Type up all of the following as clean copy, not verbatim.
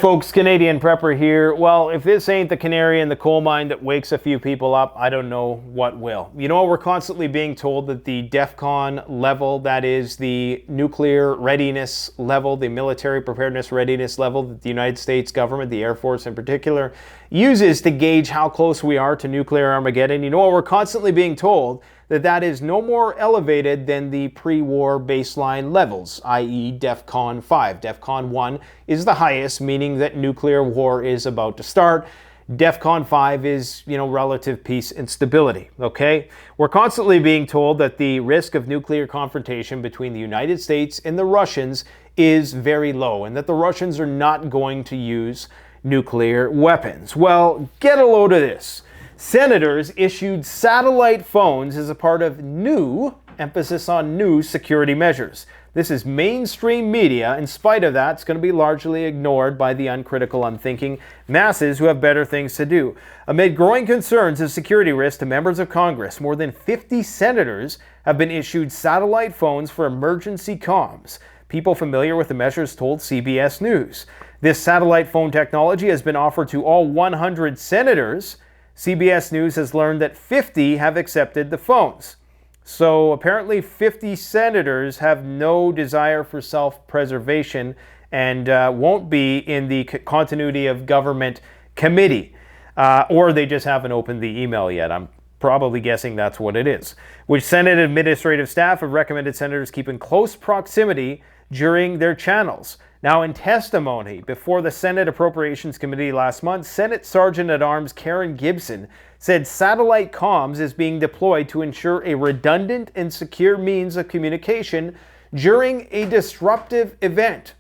folks, Canadian Prepper here. Well, if this ain't the canary in the coal mine that wakes a few people up, I don't know what will. You know, we're constantly being told that the DEFCON level, that is the nuclear readiness level, the military preparedness readiness level that the United States government, the Air Force in particular, uses to gauge how close we are to nuclear Armageddon. You know, we're constantly being told that that is no more elevated than the pre-war baseline levels, i.e. DEFCON 5. DEFCON 1 is the highest, meaning that nuclear war is about to start. DEFCON 5 is, relative peace and stability, okay? We're constantly being told that the risk of nuclear confrontation between the United States and the Russians is very low, and that the Russians are not going to use nuclear weapons. Well, get a load of this. Senators issued satellite phones as a part of new, emphasis on new, security measures. This is mainstream media. In spite of that, it's going to be largely ignored by the uncritical, unthinking masses who have better things to do. Amid growing concerns of security risks to members of Congress, more than 50 senators have been issued satellite phones for emergency comms. People familiar with the measures told CBS News. This satellite phone technology has been offered to all 100 senators. CBS News has learned that 50 have accepted the phones. So apparently 50 senators have no desire for self-preservation and won't be in the continuity of government committee. Or they just haven't opened the email yet. I'm probably guessing that's what it is. Which Senate administrative staff have recommended senators keep in close proximity during their channels. Now, in testimony before the Senate Appropriations Committee last month, Senate Sergeant-at-Arms Karen Gibson said satellite comms is being deployed to ensure a redundant and secure means of communication during a disruptive event.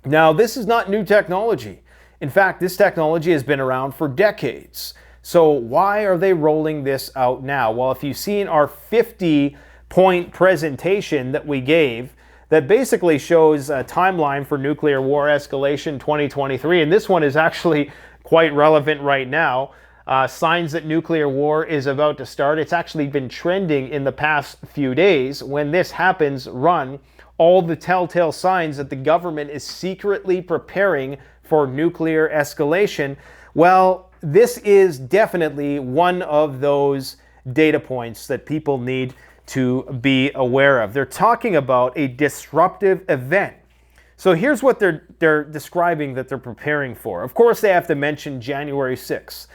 Now, this is not new technology. In fact, this technology has been around for decades. So why are they rolling this out now? Well, if you've seen our 50-point presentation that we gave, that basically shows a timeline for nuclear war escalation 2023. And this one is actually quite relevant right now. Signs that nuclear war is about to start. It's actually been trending in the past few days. When this happens, run all the telltale signs that the government is secretly preparing for nuclear escalation. Well, this is definitely one of those data points that people need to be aware of. They're talking about a disruptive event. So here's what they're describing that they're preparing for. Of course, they have to mention January 6th.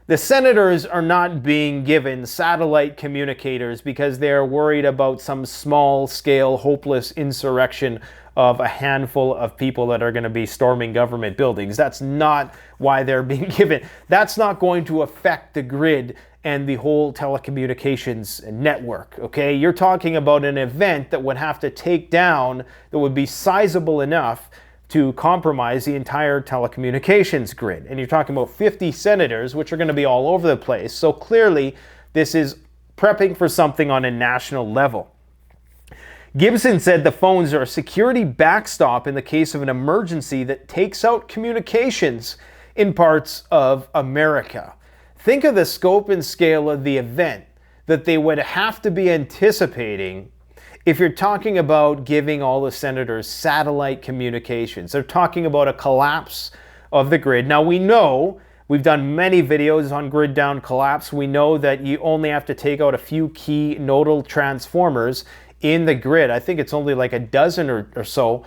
The senators are not being given satellite communicators because they're worried about some small-scale, hopeless insurrection of a handful of people that are going to be storming government buildings. That's not why they're being given. That's not going to affect the grid and the whole telecommunications network, okay? You're talking about an event that would have to take down, that would be sizable enough to compromise the entire telecommunications grid. And you're talking about 50 senators, which are going to be all over the place. So clearly, this is prepping for something on a national level. Gibson said the phones are a security backstop in the case of an emergency that takes out communications in parts of America. Think of the scope and scale of the event that they would have to be anticipating if you're talking about giving all the senators satellite communications. They're talking about a collapse of the grid. Now we know, we've done many videos on grid down collapse. We know that you only have to take out a few key nodal transformers in the grid. I think it's only like a dozen or so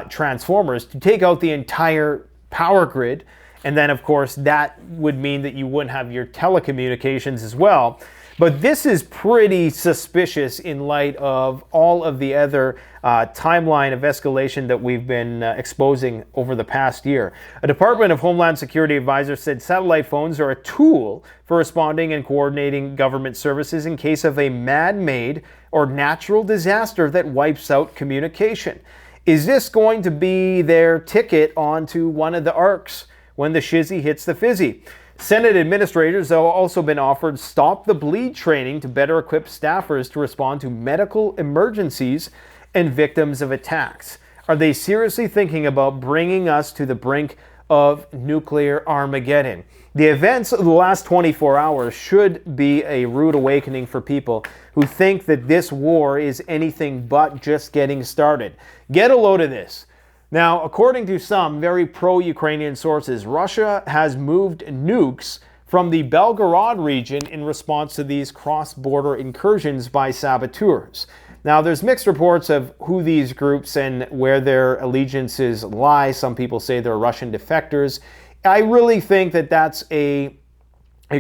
transformers to take out the entire power grid. And then, of course, that would mean that you wouldn't have your telecommunications as well. But this is pretty suspicious in light of all of the other timeline of escalation that we've been exposing over the past year. A Department of Homeland Security advisor said satellite phones are a tool for responding and coordinating government services in case of a man-made or natural disaster that wipes out communication. Is this going to be their ticket onto one of the arcs when the shizzy hits the fizzy? Senate administrators have also been offered stop the bleed training to better equip staffers to respond to medical emergencies and victims of attacks. Are they seriously thinking about bringing us to the brink of nuclear Armageddon? The events of the last 24 hours should be a rude awakening for people who think that this war is anything but just getting started. Get a load of this. Now, according to some very pro-Ukrainian sources, Russia has moved nukes from the Belgorod region in response to these cross-border incursions by saboteurs. Now, there's mixed reports of who these groups and where their allegiances lie. Some people say they're Russian defectors. I really think that that's a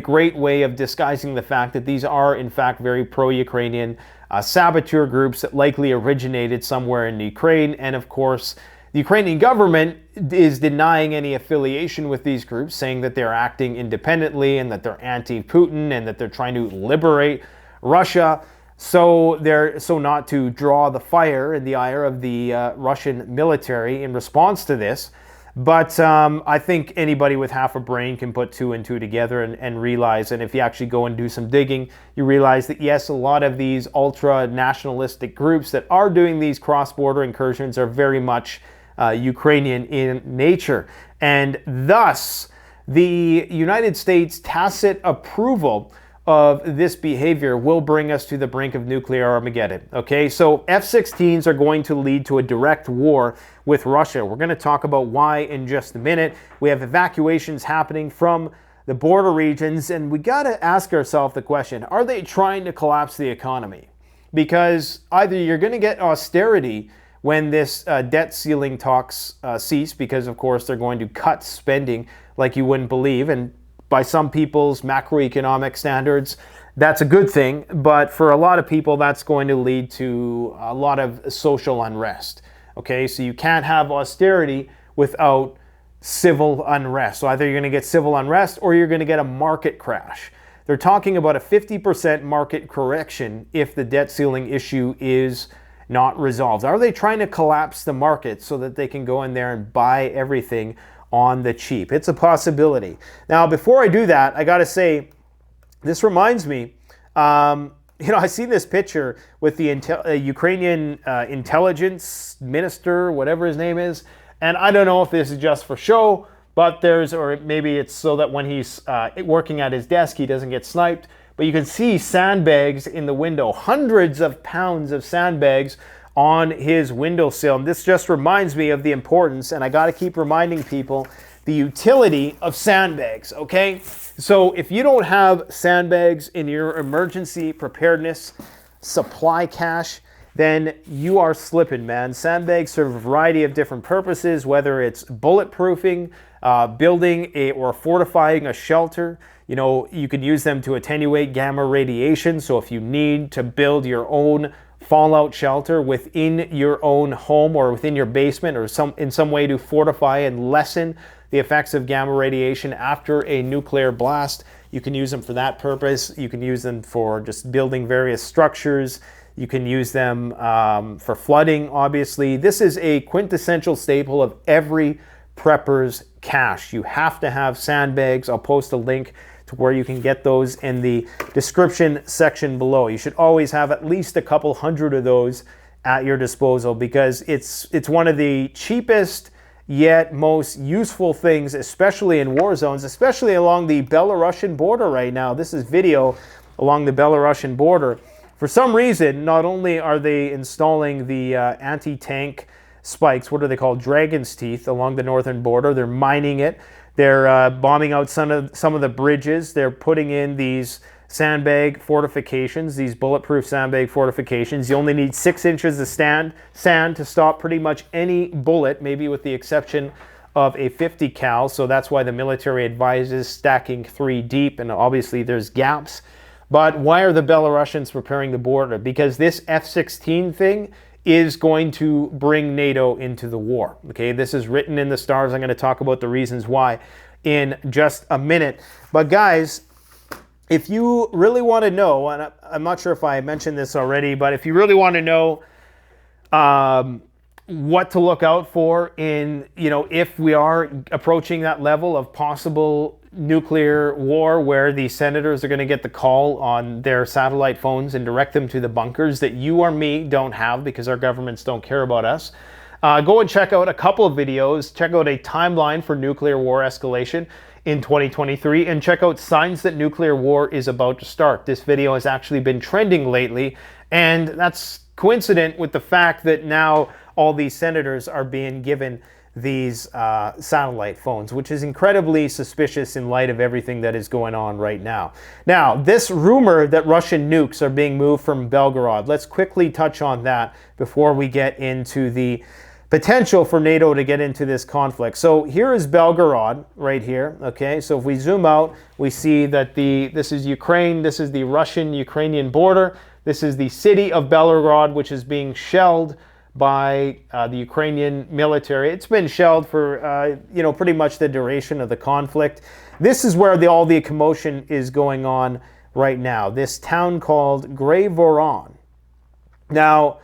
great way of disguising the fact that these are, in fact, very pro-Ukrainian saboteur groups that likely originated somewhere in Ukraine. And of course, the Ukrainian government is denying any affiliation with these groups, saying that they're acting independently and that they're anti-Putin and that they're trying to liberate Russia. So not to draw the fire and the ire of the Russian military in response to this. But I think anybody with half a brain can put two and two together and realize, and if you actually go and do some digging, you realize that yes, a lot of these ultra-nationalistic groups that are doing these cross-border incursions are very much Ukrainian in nature. And thus, the United States' tacit approval of this behavior will bring us to the brink of nuclear Armageddon. Okay, so F-16s are going to lead to a direct war with Russia. We're going to talk about why in just a minute. We have evacuations happening from the border regions, and we got to ask ourselves the question, are they trying to collapse the economy? Because either you're going to get austerity when this debt ceiling talks cease, because of course they're going to cut spending like you wouldn't believe, and by some people's macroeconomic standards, that's a good thing. But for a lot of people, that's going to lead to a lot of social unrest. Okay, so you can't have austerity without civil unrest. So either you're going to get civil unrest or you're going to get a market crash. They're talking about a 50% market correction if the debt ceiling issue is not resolved. Are they trying to collapse the market so that they can go in there and buy everything on the cheap? It's a possibility. Now, before I do that, I got to say, this reminds me, I see this picture with the Ukrainian intelligence minister, whatever his name is, and I don't know if this is just for show, but or maybe it's so that when he's working at his desk, he doesn't get sniped, but you can see sandbags in the window, hundreds of pounds of sandbags on his windowsill. And this just reminds me of the importance, and I got to keep reminding people, the utility of sandbags, okay? So if you don't have sandbags in your emergency preparedness supply cache, then you are slipping, man. Sandbags serve a variety of different purposes, whether it's bulletproofing, building or fortifying a shelter. You know, you can use them to attenuate gamma radiation. So if you need to build your own fallout shelter within your own home or within your basement or in some way to fortify and lessen the effects of gamma radiation after a nuclear blast, you can use them for that purpose. You can use them for just building various structures. You can use them for flooding, obviously. This is a quintessential staple of every prepper's cache. You have to have sandbags. I'll post a link to where you can get those in the description section below. You should always have at least a couple hundred of those at your disposal because it's one of the cheapest yet most useful things, especially in war zones, especially along the Belarusian border right now. This is video along the Belarusian border. For some reason, not only are they installing the anti-tank spikes, what are they called, dragon's teeth, along the northern border, they're mining it. They're bombing out some of the bridges. They're putting in these sandbag fortifications, these bulletproof sandbag fortifications. You only need 6 inches of sand to stop pretty much any bullet, maybe with the exception of a 50 cal. So that's why the military advises stacking 3 deep, and obviously there's gaps. But why are the Belarusians preparing the border? Because this F-16 thing is going to bring NATO into the war. Okay, this is written in the stars. I'm going to talk about the reasons why in just a minute. But guys, if you really want to know, and I'm not sure if I mentioned this already, but if you really want to know what to look out for in, if we are approaching that level of possible nuclear war where the senators are going to get the call on their satellite phones and direct them to the bunkers that you or me don't have because our governments don't care about us. Go and check out a couple of videos. Check out a timeline for nuclear war escalation in 2023 and check out signs that nuclear war is about to start. This video has actually been trending lately, and that's coincident with the fact that now all these senators are being given these satellite phones, which is incredibly suspicious in light of everything that is going on right now. Now, this rumor that Russian nukes are being moved from Belgorod, let's quickly touch on that before we get into the potential for NATO to get into this conflict. So here is Belgorod right here, okay? So if we zoom out, we see that this is Ukraine, this is the Russian-Ukrainian border, this is the city of Belgorod, which is being shelled by the Ukrainian military. It's been shelled for, pretty much the duration of the conflict. This is where all the commotion is going on right now, this town called Gray Voron. Now,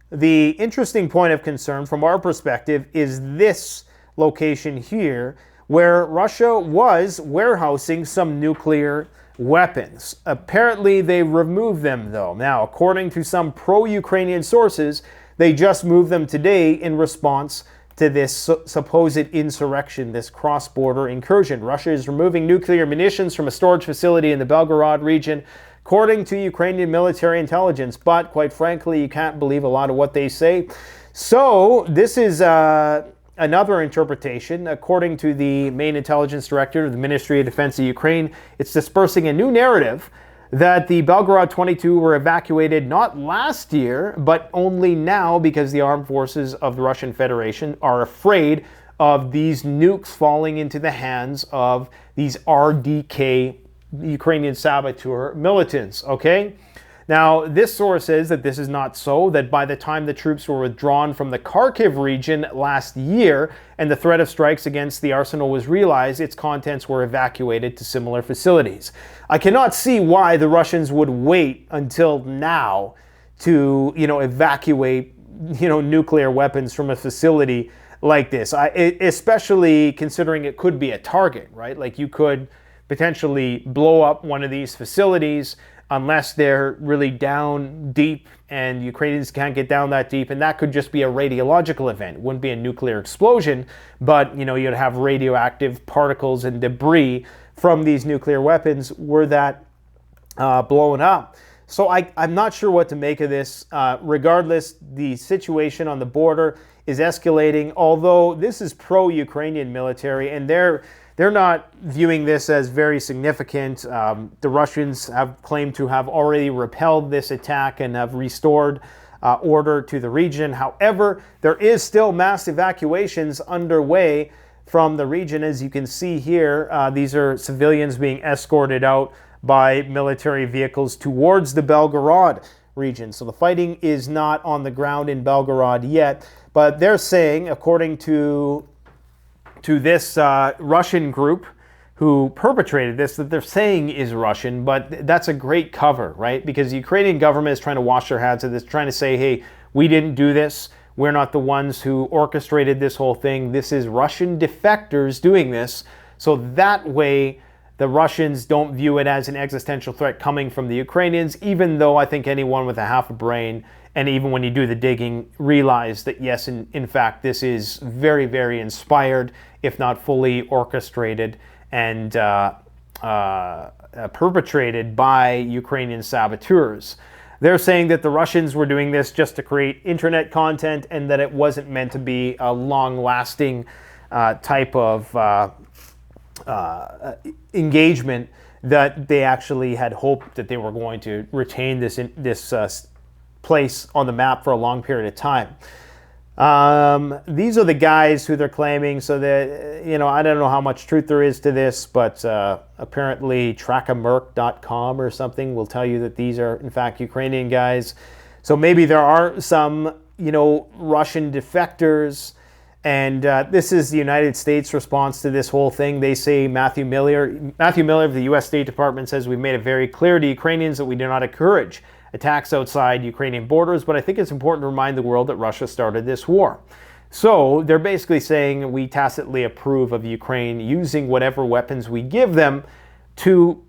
the interesting point of concern from our perspective is this location here, where Russia was warehousing some nuclear weapons. Apparently, they removed them, though. Now, according to some pro-Ukrainian sources, they just moved them today in response to this supposed insurrection, this cross-border incursion. Russia is removing nuclear munitions from a storage facility in the Belgorod region, according to Ukrainian military intelligence. But quite frankly, you can't believe a lot of what they say. So this is another interpretation. According to the main intelligence director of the Ministry of Defense of Ukraine, it's dispersing a new narrative that the Belgorod 22 were evacuated not last year, but only now because the armed forces of the Russian Federation are afraid of these nukes falling into the hands of these RDK Ukrainian saboteur militants, okay? Now, this source says that this is not so, that by the time the troops were withdrawn from the Kharkiv region last year and the threat of strikes against the arsenal was realized, its contents were evacuated to similar facilities. I cannot see why the Russians would wait until now to, evacuate, nuclear weapons from a facility like this, especially considering it could be a target, right? Like you could potentially blow up one of these facilities unless they're really down deep, and Ukrainians can't get down that deep, and that could just be a radiological event. It wouldn't be a nuclear explosion, but you'd have radioactive particles and debris from these nuclear weapons were that blown up. So I'm not sure what to make of this. Regardless, the situation on the border is escalating, although this is pro-Ukrainian military, and they're not viewing this as very significant. The Russians have claimed to have already repelled this attack and have restored order to the region. However, there is still mass evacuations underway from the region. As you can see here, these are civilians being escorted out by military vehicles towards the Belgorod region. So the fighting is not on the ground in Belgorod yet, but they're saying, according to this Russian group who perpetrated this, that they're saying is Russian, but that's a great cover, right? Because the Ukrainian government is trying to wash their hands of this, trying to say, hey, we didn't do this. We're not the ones who orchestrated this whole thing. This is Russian defectors doing this. So that way, the Russians don't view it as an existential threat coming from the Ukrainians, even though I think anyone with a half a brain, and even when you do the digging, realize that yes, in fact, this is very, very inspired, if not fully orchestrated and perpetrated by Ukrainian saboteurs. They're saying that the Russians were doing this just to create internet content and that it wasn't meant to be a long-lasting type of engagement, that they actually had hoped that they were going to retain this place on the map for a long period of time. These are the guys who they're claiming, so that, I don't know how much truth there is to this, but apparently trackamerc.com or something will tell you that these are, in fact, Ukrainian guys. So maybe there are some, Russian defectors, and this is the United States response to this whole thing. They say Matthew Miller of the U.S. State Department says, we've made it very clear to Ukrainians that we do not encourage attacks outside Ukrainian borders, but I think it's important to remind the world that Russia started this war. So they're basically saying we tacitly approve of Ukraine using whatever weapons we give them to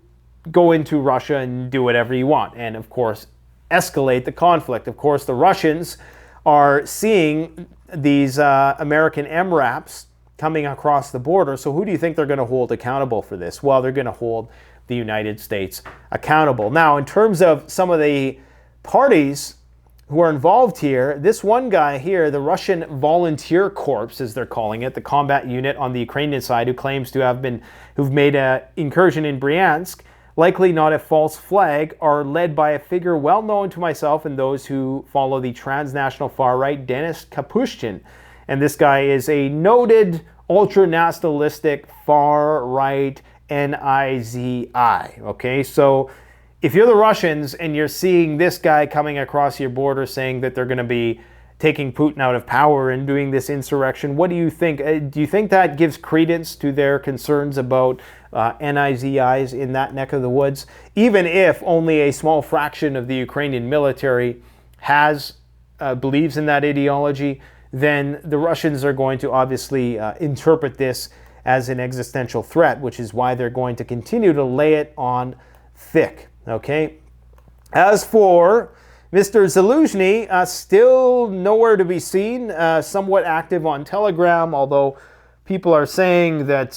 go into Russia and do whatever you want, and of course escalate the conflict. Of course, the Russians are seeing these American MRAPs coming across the border, so who do you think they're going to hold accountable for this? Well, they're going to hold the United States accountable. Now, in terms of some of the parties who are involved here. This one guy here, the Russian Volunteer Corps, as they're calling it, the combat unit on the Ukrainian side who claims to have who've made an incursion in Bryansk, likely not a false flag, are led by a figure well known to myself and those who follow the transnational far-right, Denis Kapushkin. And this guy is a noted ultra-nationalistic far-right Nizi. Okay, so if you're the Russians and you're seeing this guy coming across your border saying that they're going to be taking Putin out of power and doing this insurrection, what do you think? Do you think that gives credence to their concerns about Nizis in that neck of the woods? Even if only a small fraction of the Ukrainian military believes in that ideology, then the Russians are going to obviously interpret this as an existential threat, which is why they're going to continue to lay it on thick. Okay. As for Mr. Zalushny, still nowhere to be seen, somewhat active on Telegram, although people are saying that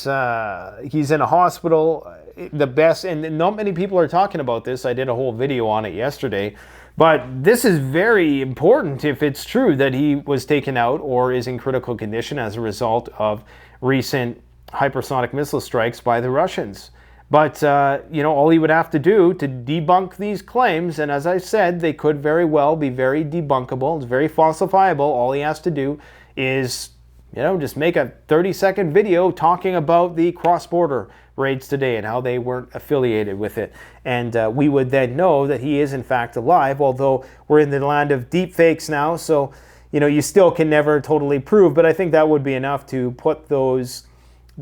he's in a hospital. The best, and not many people are talking about this. I did a whole video on it yesterday. But this is very important if it's true that he was taken out or is in critical condition as a result of recent hypersonic missile strikes by the Russians. But, all he would have to do to debunk these claims, and as I said, they could very well be very debunkable, it's very falsifiable. All he has to do is, just make a 30-second video talking about the cross-border raids today and how they weren't affiliated with it. And we would then know that he is in fact alive, although we're in the land of deep fakes now, so, you still can never totally prove, but I think that would be enough to put those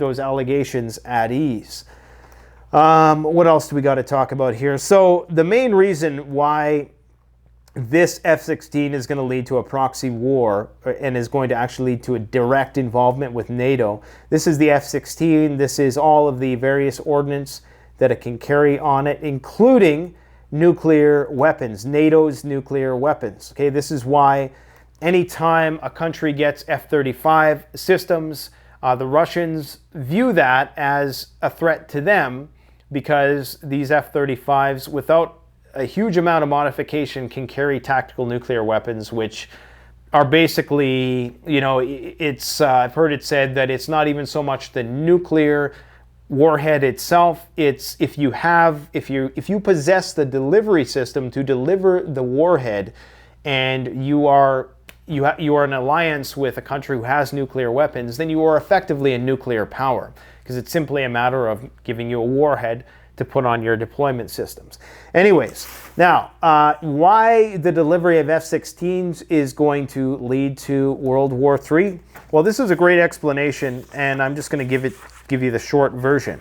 allegations at ease. What else do we got to talk about here? So the main reason why this F-16 is going to lead to a proxy war and is going to actually lead to a direct involvement with NATO. This is the F-16. This is all of the various ordnance that it can carry on it, including nuclear weapons, NATO's nuclear weapons. Okay, this is why anytime a country gets F-35 systems, the Russians view that as a threat to them, because these F-35s, without a huge amount of modification, can carry tactical nuclear weapons, which are basically, I've heard it said that it's not even so much the nuclear warhead itself. It's if you possess the delivery system to deliver the warhead, and you are in alliance with a country who has nuclear weapons, then you are effectively a nuclear power, because it's simply a matter of giving you a warhead to put on your deployment systems. Anyways, now, why the delivery of F-16s is going to lead to World War III? Well, this is a great explanation, and I'm just going to give you the short version.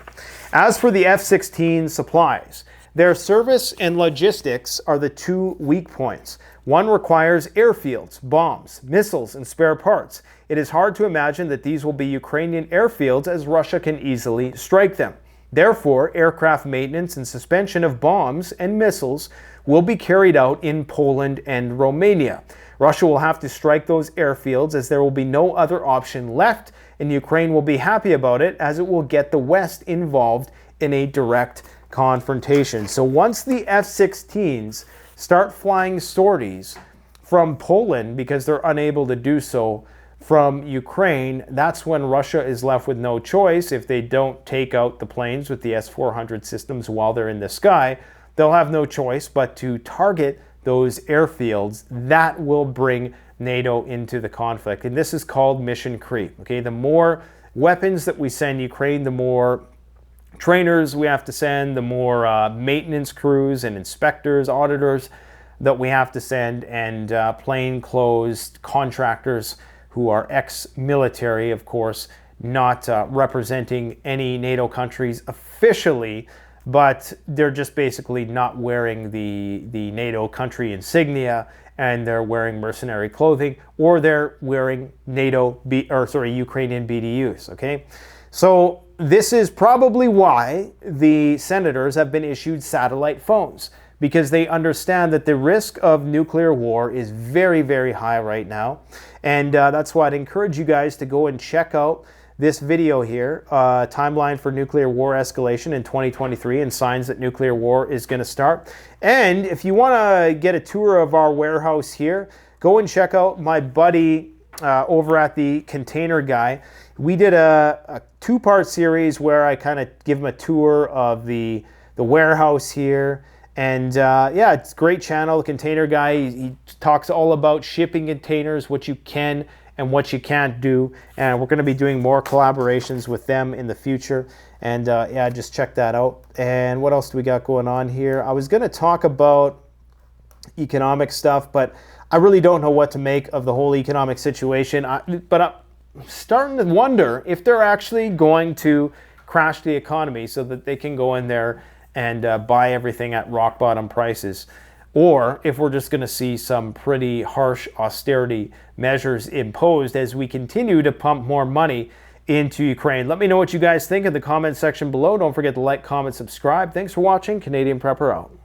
As for the F-16 supplies, their service and logistics are the two weak points. One requires airfields, bombs, missiles, and spare parts. It is hard to imagine that these will be Ukrainian airfields, as Russia can easily strike them. Therefore, aircraft maintenance and suspension of bombs and missiles will be carried out in Poland and Romania. Russia will have to strike those airfields, as there will be no other option left, and Ukraine will be happy about it, as it will get the West involved in a direct confrontation. So once the F-16s start flying sorties from Poland, because they're unable to do so from Ukraine, that's when Russia is left with no choice. If they don't take out the planes with the S-400 systems while they're in the sky, they'll have no choice but to target those airfields. That will bring NATO into the conflict. And this is called mission creep. Okay, the more weapons that we send Ukraine, the more trainers we have to send, the more maintenance crews and inspectors, auditors that we have to send, and plainclothes contractors who are ex-military, of course, not representing any NATO countries officially, but they're just basically not wearing the NATO country insignia, and they're wearing mercenary clothing, or they're wearing Ukrainian BDUs, okay? So this is probably why the senators have been issued satellite phones, because they understand that the risk of nuclear war is very, very high right now. And that's why I'd encourage you guys to go and check out this video here, timeline for nuclear war escalation in 2023 and signs that nuclear war is going to start. And if you want to get a tour of our warehouse here, go and check out my buddy over at the Container Guy. We did a two-part series where I kind of give him a tour of the warehouse here. And yeah, it's a great channel, the Container Guy. He talks all about shipping containers, what you can and what you can't do. And we're going to be doing more collaborations with them in the future. And yeah, just check that out. And what else do we got going on here? I was going to talk about economic stuff, but I really don't know what to make of the whole economic situation. But I'm starting to wonder if they're actually going to crash the economy so that they can go in there and buy everything at rock bottom prices, or if we're just going to see some pretty harsh austerity measures imposed as we continue to pump more money into Ukraine. Let me know what you guys think in the comment section below. Don't forget to like, comment, subscribe. Thanks for watching. Canadian Prepper out.